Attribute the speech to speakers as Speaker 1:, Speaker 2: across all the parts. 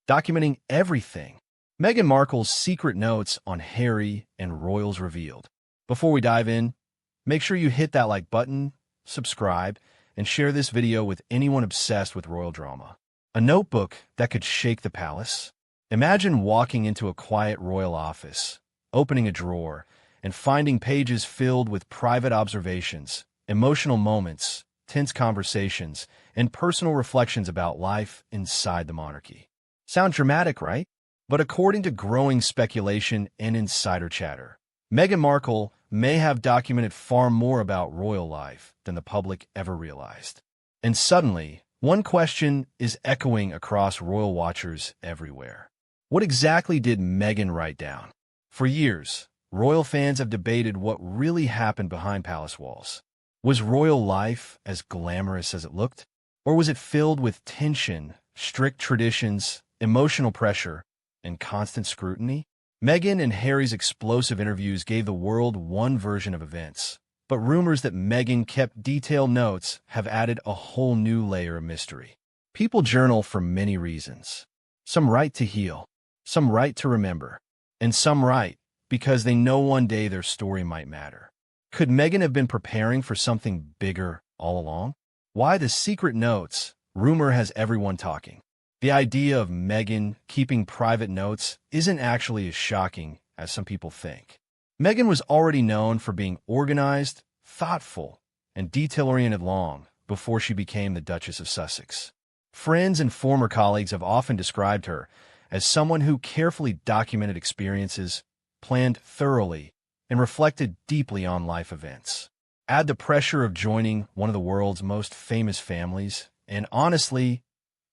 Speaker 1: documenting everything. Meghan Markle's secret notes on Harry and royals revealed. Before we dive in, make sure you hit that like button, subscribe, and share this video with anyone obsessed with royal drama. A notebook that could shake the palace? Imagine walking into a quiet royal office, opening a drawer, and finding pages filled with private observations, emotional moments, tense conversations, and personal reflections about life inside the monarchy. Sound dramatic, right? But according to growing speculation and insider chatter, Meghan Markle may have documented far more about royal life than the public ever realized. And suddenly, one question is echoing across royal watchers everywhere. What exactly did Meghan write down? For years, royal fans have debated what really happened behind palace walls. Was royal life as glamorous as it looked? Or was it filled with tension, strict traditions, emotional pressure, and constant scrutiny? Meghan and Harry's explosive interviews gave the world one version of events, but rumors that Meghan kept detailed notes have added a whole new layer of mystery. People journal for many reasons. Some write to heal, some write to remember, and some write because they know one day their story might matter. Could Meghan have been preparing for something bigger all along? Why the secret notes? Rumor has everyone talking. The idea of Meghan keeping private notes isn't actually as shocking as some people think. Meghan was already known for being organized, thoughtful, and detail-oriented long before she became the Duchess of Sussex. Friends and former colleagues have often described her as someone who carefully documented experiences, planned thoroughly, and reflected deeply on life events. Add the pressure of joining one of the world's most famous families, and honestly,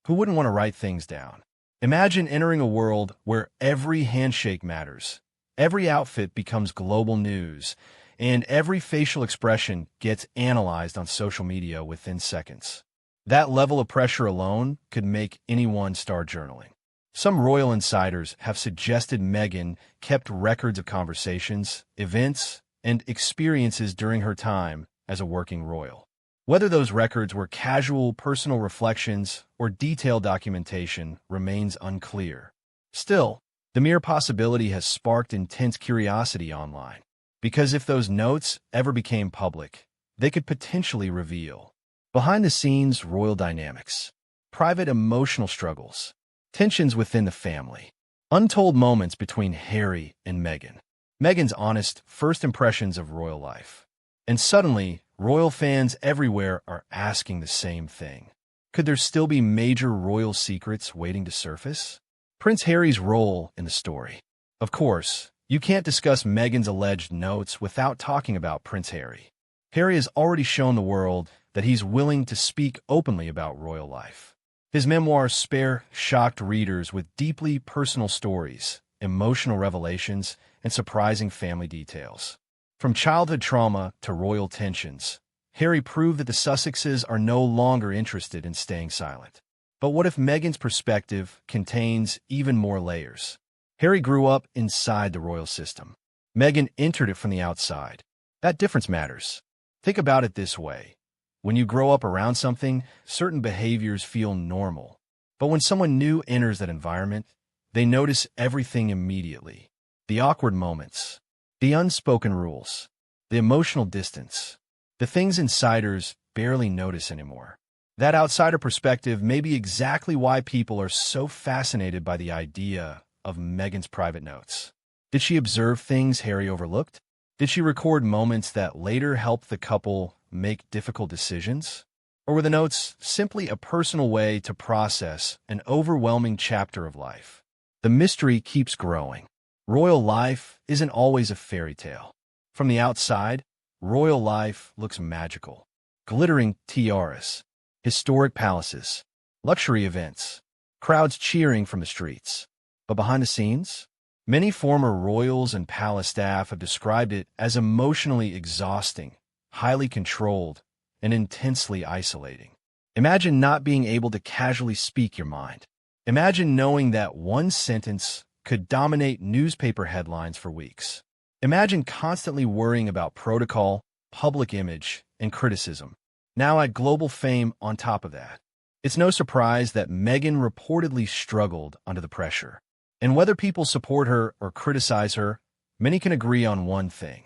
Speaker 1: who wouldn't want to write things down? Imagine entering a world where every handshake matters, every outfit becomes global news, and every facial expression gets analyzed on social media within seconds. That level of pressure alone could make anyone start journaling. Some royal insiders have suggested Meghan kept records of conversations, events, and experiences during her time as a working royal. Whether those records were casual personal reflections or detailed documentation remains unclear. Still, the mere possibility has sparked intense curiosity online, because if those notes ever became public, they could potentially reveal behind-the-scenes royal dynamics, private emotional struggles, tensions within the family, untold moments between Harry and Meghan, Meghan's honest first impressions of royal life. And suddenly, royal fans everywhere are asking the same thing. Could there still be major royal secrets waiting to surface? Prince Harry's role in the story. Of course, you can't discuss Meghan's alleged notes without talking about Prince Harry. Harry has already shown the world that he's willing to speak openly about royal life. His memoirs spare shocked readers with deeply personal stories, emotional revelations, and surprising family details. From childhood trauma to royal tensions, Harry proved that the Sussexes are no longer interested in staying silent. But what if Meghan's perspective contains even more layers? Harry grew up inside the royal system. Meghan entered it from the outside. That difference matters. Think about it this way. When you grow up around something, certain behaviors feel normal. But when someone new enters that environment, they notice everything immediately. The awkward moments, the unspoken rules, the emotional distance, the things insiders barely notice anymore. That outsider perspective may be exactly why people are so fascinated by the idea of Meghan's private notes. Did she observe things Harry overlooked? Did she record moments that later helped the couple make difficult decisions? Or were the notes simply a personal way to process an overwhelming chapter of life? The mystery keeps growing. Royal life isn't always a fairy tale. From the outside, royal life looks magical. Glittering tiaras, historic palaces, luxury events, crowds cheering from the streets. But behind the scenes, many former royals and palace staff have described it as emotionally exhausting, highly controlled, and intensely isolating. Imagine not being able to casually speak your mind. Imagine knowing that one sentence could dominate newspaper headlines for weeks. Imagine constantly worrying about protocol, public image, and criticism. Now add global fame on top of that. It's no surprise that Meghan reportedly struggled under the pressure. And whether people support her or criticize her, many can agree on one thing.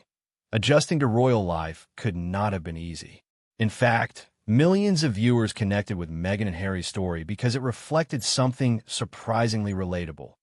Speaker 1: Adjusting to royal life could not have been easy. In fact, millions of viewers connected with Meghan and Harry's story because it reflected something surprisingly relatable: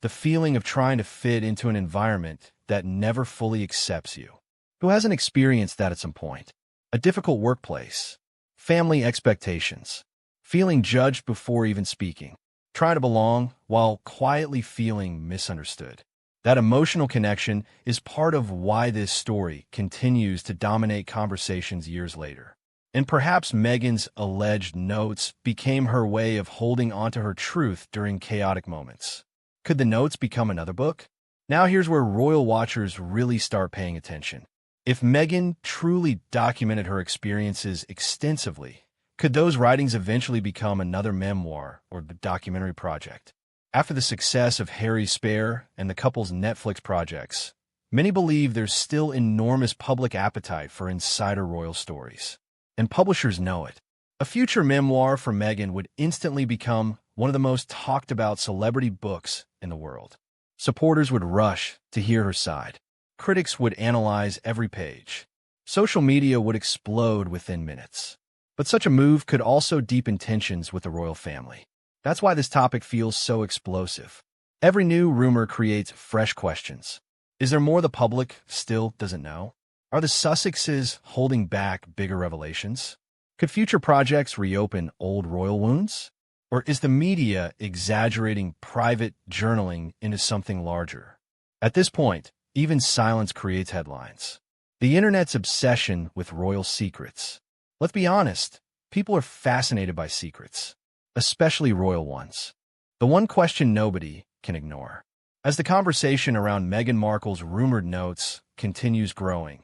Speaker 1: the feeling of trying to fit into an environment that never fully accepts you. Who hasn't experienced that at some point? A difficult workplace, family expectations, feeling judged before even speaking, trying to belong while quietly feeling misunderstood. That emotional connection is part of why this story continues to dominate conversations years later. And perhaps Meghan's alleged notes became her way of holding onto her truth during chaotic moments. Could the notes become another book? Now here's where royal watchers really start paying attention. If Meghan truly documented her experiences extensively, could those writings eventually become another memoir or documentary project? After the success of Harry's Spare and the couple's Netflix projects, many believe there's still enormous public appetite for insider royal stories. And publishers know it. A future memoir for Meghan would instantly become one of the most talked about celebrity books in the world. Supporters would rush to hear her side. Critics would analyze every page. Social media would explode within minutes. But such a move could also deepen tensions with the royal family. That's why this topic feels so explosive. Every new rumor creates fresh questions. Is there more the public still doesn't know? Are the Sussexes holding back bigger revelations? Could future projects reopen old royal wounds? Or is the media exaggerating private journaling into something larger? At this point, even silence creates headlines. The internet's obsession with royal secrets. Let's be honest, people are fascinated by secrets, especially royal ones. The one question nobody can ignore. As the conversation around Meghan Markle's rumored notes continues growing,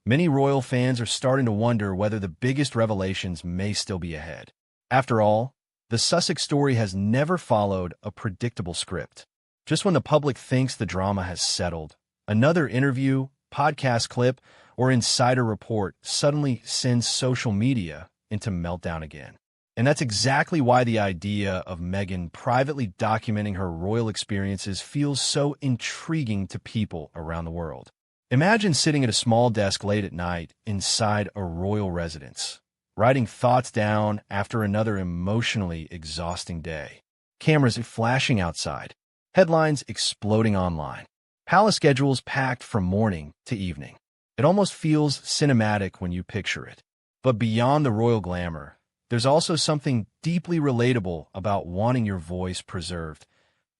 Speaker 1: many royal fans are starting to wonder whether the biggest revelations may still be ahead. After all, the Sussex story has never followed a predictable script. Just when the public thinks the drama has settled, another interview, podcast clip, or insider report suddenly sends social media into meltdown again. And that's exactly why the idea of Meghan privately documenting her royal experiences feels so intriguing to people around the world. Imagine sitting at a small desk late at night inside a royal residence, writing thoughts down after another emotionally exhausting day. Cameras flashing outside, headlines exploding online, palace schedules packed from morning to evening. It almost feels cinematic when you picture it. But beyond the royal glamour, there's also something deeply relatable about wanting your voice preserved,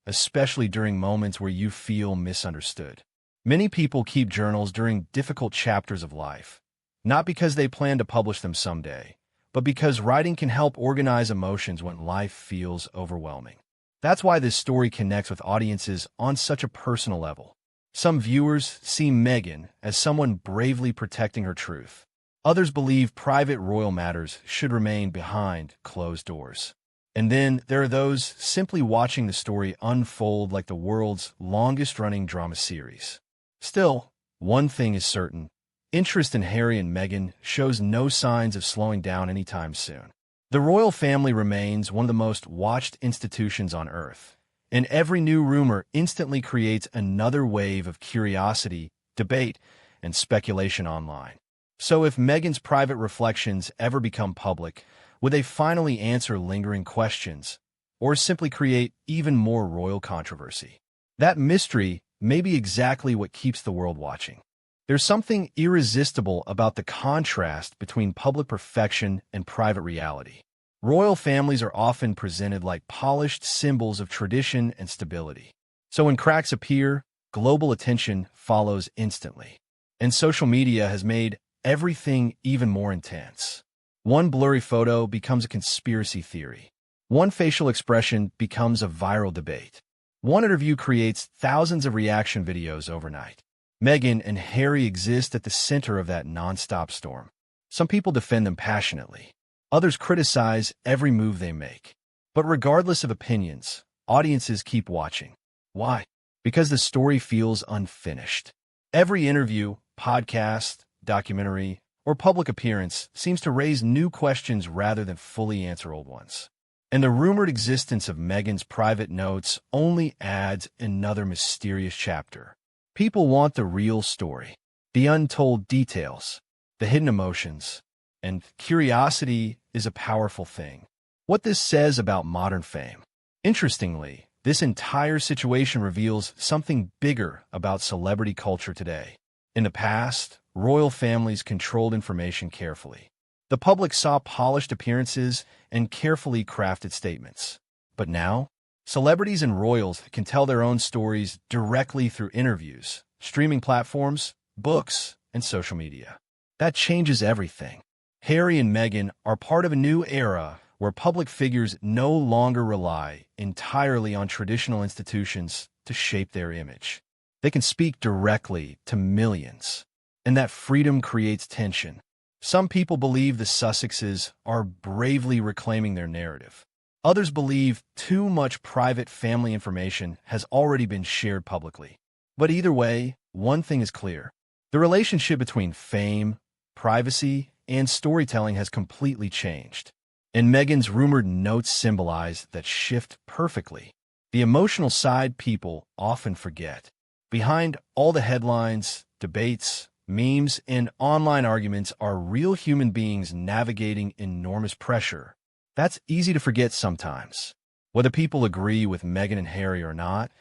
Speaker 1: especially during moments where you feel misunderstood. Many people keep journals during difficult chapters of life, not because they plan to publish them someday, but because writing can help organize emotions when life feels overwhelming. That's why this story connects with audiences on such a personal level. Some viewers see Meghan as someone bravely protecting her truth. Others believe private royal matters should remain behind closed doors. And then there are those simply watching the story unfold like the world's longest-running drama series. Still, one thing is certain: interest in Harry and Meghan shows no signs of slowing down anytime soon. The royal family remains one of the most watched institutions on Earth, and every new rumor instantly creates another wave of curiosity, debate, and speculation online. So if Meghan's private reflections ever become public, would they finally answer lingering questions, or simply create even more royal controversy? That mystery may be exactly what keeps the world watching. There's something irresistible about the contrast between public perfection and private reality. Royal families are often presented like polished symbols of tradition and stability. So when cracks appear, global attention follows instantly. And social media has made everything even more intense. One blurry photo becomes a conspiracy theory. One facial expression becomes a viral debate. One interview creates thousands of reaction videos overnight. Meghan and Harry exist at the center of that nonstop storm. Some people defend them passionately. Others criticize every move they make. But regardless of opinions, audiences keep watching. Why? Because the story feels unfinished. Every interview, podcast, documentary, or public appearance seems to raise new questions rather than fully answer old ones. And the rumored existence of Meghan's private notes only adds another mysterious chapter. People want the real story, the untold details, the hidden emotions, and curiosity is a powerful thing. What this says about modern fame. Interestingly, this entire situation reveals something bigger about celebrity culture today. In the past, royal families controlled information carefully. The public saw polished appearances and carefully crafted statements. But now, celebrities and royals can tell their own stories directly through interviews, streaming platforms, books, and social media. That changes everything. Harry and Meghan are part of a new era where public figures no longer rely entirely on traditional institutions to shape their image. They can speak directly to millions, and that freedom creates tension. Some people believe the Sussexes are bravely reclaiming their narrative. Others believe too much private family information has already been shared publicly. But either way, one thing is clear. The relationship between fame, privacy, and storytelling has completely changed. And Meghan's rumored notes symbolize that shift perfectly. The emotional side people often forget. Behind all the headlines, debates, memes, and online arguments are real human beings navigating enormous pressure. That's easy to forget sometimes. Whether people agree with Meghan and Harry or not,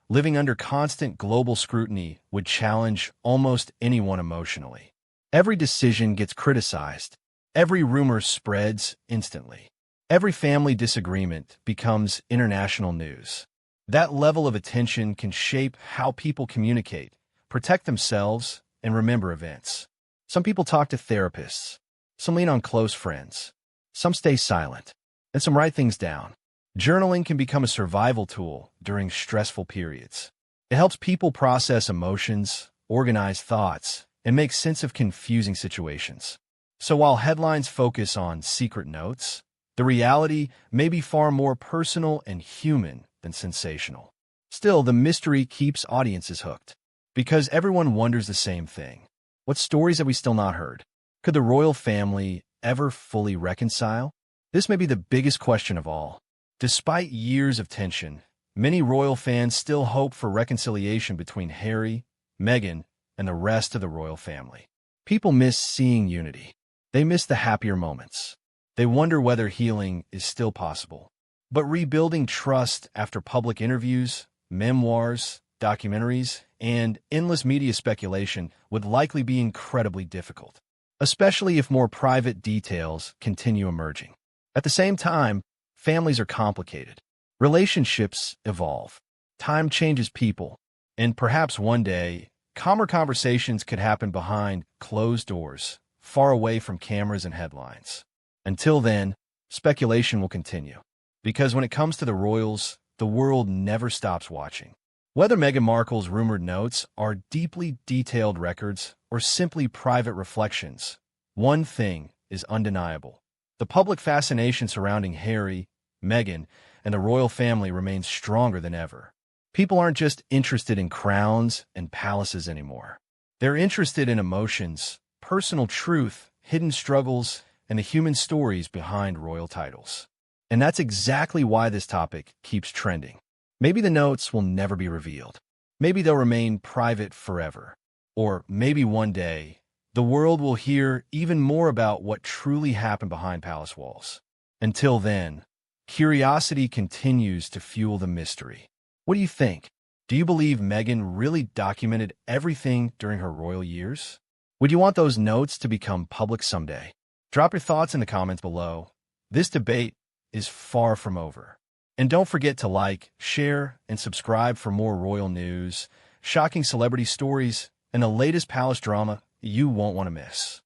Speaker 1: living under constant global scrutiny would challenge almost anyone emotionally. Every decision gets criticized. Every rumor spreads instantly. Every family disagreement becomes international news. That level of attention can shape how people communicate, protect themselves, and remember events. Some people talk to therapists. Some lean on close friends. Some stay silent. And some write things down. Journaling can become a survival tool during stressful periods. It helps people process emotions, organize thoughts, and make sense of confusing situations. So while headlines focus on secret notes, the reality may be far more personal and human than sensational. Still, the mystery keeps audiences hooked, because everyone wonders the same thing. What stories have we still not heard? Could the royal family ever fully reconcile? This may be the biggest question of all. Despite years of tension, many royal fans still hope for reconciliation between Harry, Meghan, and the rest of the royal family. People miss seeing unity. They miss the happier moments. They wonder whether healing is still possible. But rebuilding trust after public interviews, memoirs, documentaries, and endless media speculation would likely be incredibly difficult, especially if more private details continue emerging. At the same time, families are complicated. Relationships evolve. Time changes people. And perhaps one day, calmer conversations could happen behind closed doors, far away from cameras and headlines. Until then, speculation will continue. Because when it comes to the royals, the world never stops watching. Whether Meghan Markle's rumored notes are deeply detailed records or simply private reflections, one thing is undeniable. The public fascination surrounding Harry, Meghan, and the royal family remains stronger than ever. People aren't just interested in crowns and palaces anymore. They're interested in emotions, personal truth, hidden struggles, and the human stories behind royal titles. And that's exactly why this topic keeps trending. Maybe the notes will never be revealed. Maybe they'll remain private forever. Or maybe one day, the world will hear even more about what truly happened behind palace walls. Until then, curiosity continues to fuel the mystery. What do you think? Do you believe Meghan really documented everything during her royal years? Would you want those notes to become public someday? Drop your thoughts in the comments below. This debate is far from over. And don't forget to like, share, and subscribe for more royal news, shocking celebrity stories, and the latest palace drama you won't want to miss.